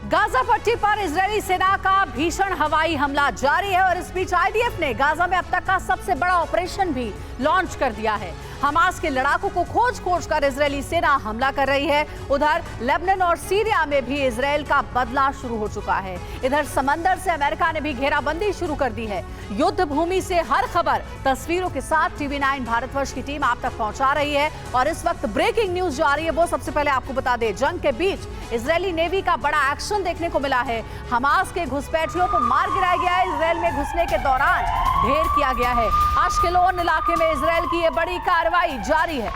Gaza पट्टी पर Israeli सेना का भीषण हवाई हमला जारी है और इस बीच आईडीएफ ने गाजा में अब तक का सबसे बड़ा ऑपरेशन भी लॉन्च कर दिया है। हमास के लड़ाकों को खोज कर इजरायली सेना हमला कर रही है। उधर लेबनान और सीरिया में भी इजरायल का बदला शुरू हो चुका है। इधर समंदर से अमेरिका ने भी घेराबंदी शुरू कर दी है। युद्ध भूमि से हर खबर तस्वीरों के साथ टीवी9 भारतवर्ष की टीम आप तक पहुंचा रही है और इस वक्त ब्रेकिंग न्यूज जो आ रही है वो सबसे पहले आपको बता दें। जंग के बीच इजरायली नेवी का बड़ा एक्शन देखने को मिला है। हमास के घुसपैठियों को मार गिराया गया है। इजरायल में घुसने के दौरान ढेर किया गया है। अश्केलोन इलाके में इजरायल की यह बड़ी कार्रवाई जारी है।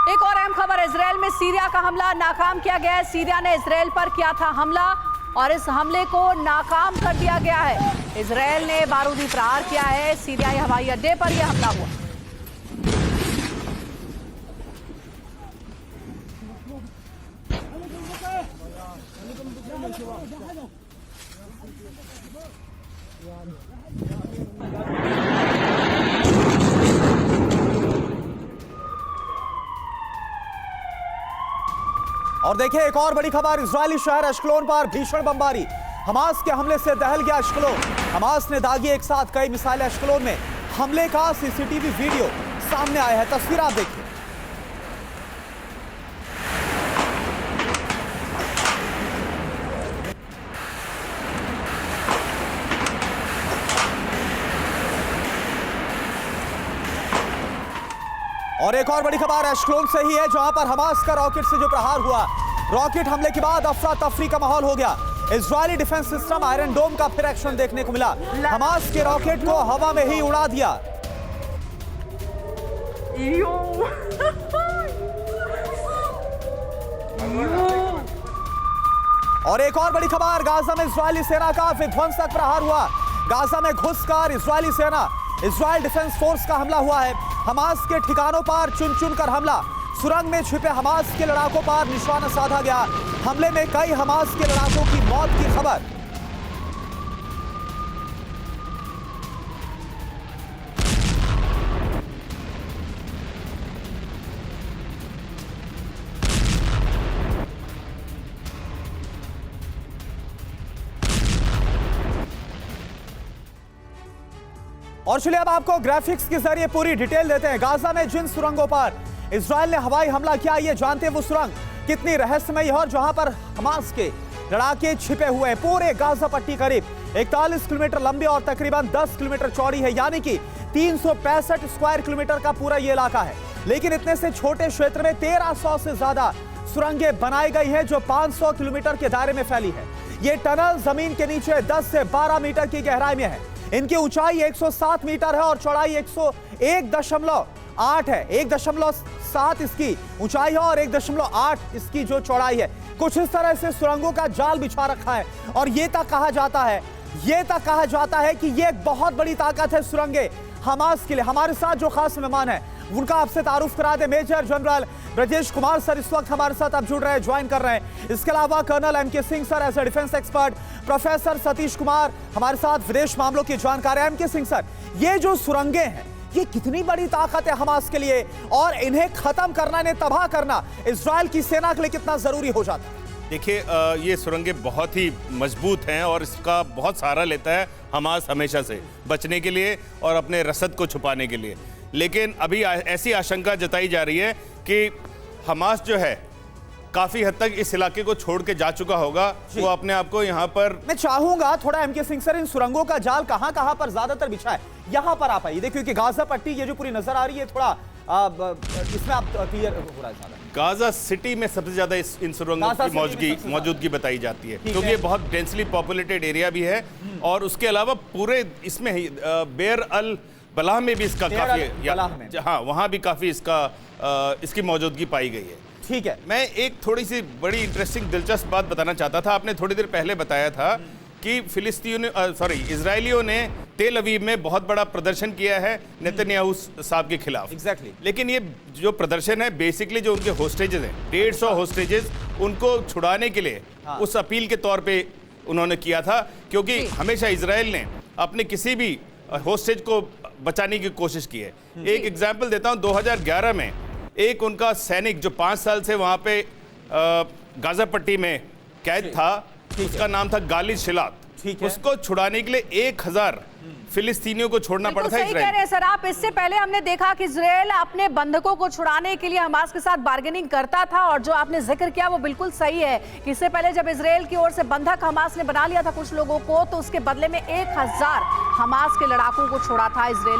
एक और अहम खबर, इजरायल में सीरिया का हमला नाकाम किया गया है। सीरिया ने इजरायल पर किया था हमला और इस हमले को नाकाम कर दिया गया है। इजरायल ने बारूदी प्रहार किया है। सीरियाई हवाई अड्डे पर यह हमला हुआ। और देखिए एक और बड़ी खबर, इजरायली शहर अश्केलोन पर भीषण बमबारी। हमास के हमले से दहल गया अश्केलोन। हमास ने दागी एक साथ कई मिसाइलें। अश्केलोन में हमले का सीसीटीवी वीडियो सामने आया है। तस्वीर आप देखिए। और एक और बड़ी खबर अश्केलोन से ही है, जहां पर हमास का रॉकेट से जो प्रहार हुआ। रॉकेट हमले के बाद अफरा तफरी का माहौल हो गया। इजरायली डिफेंस सिस्टम आयरन डोम का फिर एक्शन देखने को मिला। हमास के रॉकेट को हवा में ही उड़ा दिया। और एक और बड़ी खबर, गाजा में इजरायली सेना का विध्वंसक प्रहार हुआ। गाजा में घुसकर इजरायली सेना, इजरायल डिफेंस फोर्स का हमला हुआ है। हमास के ठिकानों पर चुन चुन कर हमला। सुरंग में छिपे हमास के लड़ाकों पर निशाना साधा गया। हमले में कई हमास के लड़ाकों की मौत की खबर। और चलिए अब आपको ग्राफिक्स के जरिए पूरी डिटेल देते हैं। गाजा में जिन सुरंगों पर इजरायल ने हवाई हमला किया, ये जानते हैं वो सुरंग कितनी रहस्यमयी है और जहां पर हमास के लड़ाके छिपे हुए हैं। पूरे गाजा पट्टी करीब 41 किलोमीटर लंबी और तकरीबन 10 किलोमीटर चौड़ी है, यानी कि 365 स्क्वायर किलोमीटर का पूरा ये इलाका है। लेकिन इतने से छोटे क्षेत्र में 1300 से ज्यादा सुरंगें बनाई गई है, जो 500 किलोमीटर के दायरे में फैली है। ये टनल जमीन के नीचे 10 से 12 मीटर की गहराई में है। इनकी ऊंचाई 107 मीटर है और चौड़ाई 101.8 है। 1.7 इसकी ऊंचाई है और 1.8 इसकी जो चौड़ाई है। कुछ इस तरह से सुरंगों का जाल बिछा रखा है और ये तक कहा जाता है कि ये एक बहुत बड़ी ताकत है सुरंगे हमास के लिए। हमारे साथ जो खास मेहमान है उनका आपसे तारुफ करा दे। Major general Brajesh Kumar sir इस वक्त हमारे साथ अब जुड़ रहे हैं, ज्वाइन कर रहे हैं। इसके अलावा colonel MK Singh sir as a defence expert, professor Satish Kumar हमारे साथ विदेश मामलों की जानकारी। एमके सिंह सर, ये जो सुरंगें हैं ये कितनी बड़ी ताकत है हमास के लिए और इन्हें खत्म करना, इन्हें तबाह करना इजरायल की सेना के लिए कितना जरूरी हो जाता है? देखिए, ये सुरंगें बहुत ही मजबूत हैं और इसका बहुत सहारा लेता है हमास हमेशा से बचने के लिए और अपने रसद को छुपाने के लिए। लेकिन अभी ऐसी आशंका जताई जा रही है कि हमास जो है काफी हद तक इस इलाके को छोड़ के जा चुका होगा। वो अपने आप को यहाँ पर, मैं चाहूंगा थोड़ा एमके सिंह सर, इन सुरंगों का जाल कहां पर ज्यादातर बिछा है, यहाँ पर आप आइए। देखिए कि गाजा पट्टी ये जो पूरी नजर आ रही है, थोड़ा इसमें आप क्लियर हो रहा है ज्यादा। गाजा सिटी में सबसे ज्यादा इन सुरंगों की मौजूदगी बताई जाती है, क्योंकि ये बहुत डेंसली पॉपुलेटेड एरिया भी है। और उसके अलावा पूरे इसमें ही बेर अल बलाह में भी इसका काफी, हाँ वहाँ भी काफी इसकी मौजूदगी पाई गई है। ठीक है, मैं एक थोड़ी सी बड़ी इंटरेस्टिंग दिलचस्प बात बताना चाहता था। आपने थोड़ी देर पहले बताया था कि इजरायलियों ने तेल अवीव में बहुत बड़ा प्रदर्शन किया है नेतन्याहू साहब के खिलाफ। Exactly. लेकिन ये जो प्रदर्शन है बेसिकली जो उनके होस्टेजेस हैं 150 होस्टेजेस उनको छुड़ाने के लिए उस अपील के तौर पे उन्होंने किया था, क्योंकि हमेशा इजराइल ने अपने किसी भी होस्टेज को बचाने की कोशिश की है। एक एग्जाम्पल देता हूँ, 2011 में एक उनका सैनिक जो 5 साल से वहाँ पे गाजा पट्टी में कैद था, उसका नाम था गालिद शिलात। ठीक है। उसको छुड़ाने के लिए 1000 फिलिस्तीनियों को छोड़ना पड़ा था सही कह रहे हैं सर आप। इससे पहले हमने देखा कि इजराइल अपने बंधकों को छुड़ाने के लिए हमास के साथ बार्गेनिंग करता था, और जो आपने जिक्र किया वो बिल्कुल सही है कि इससे पहले जब इजराइल की ओर से बंधक हमास ने बना लिया था कुछ लोगों को, तो उसके बदले में 1000 हमास के लड़ाकों को छोड़ा था इजराइल।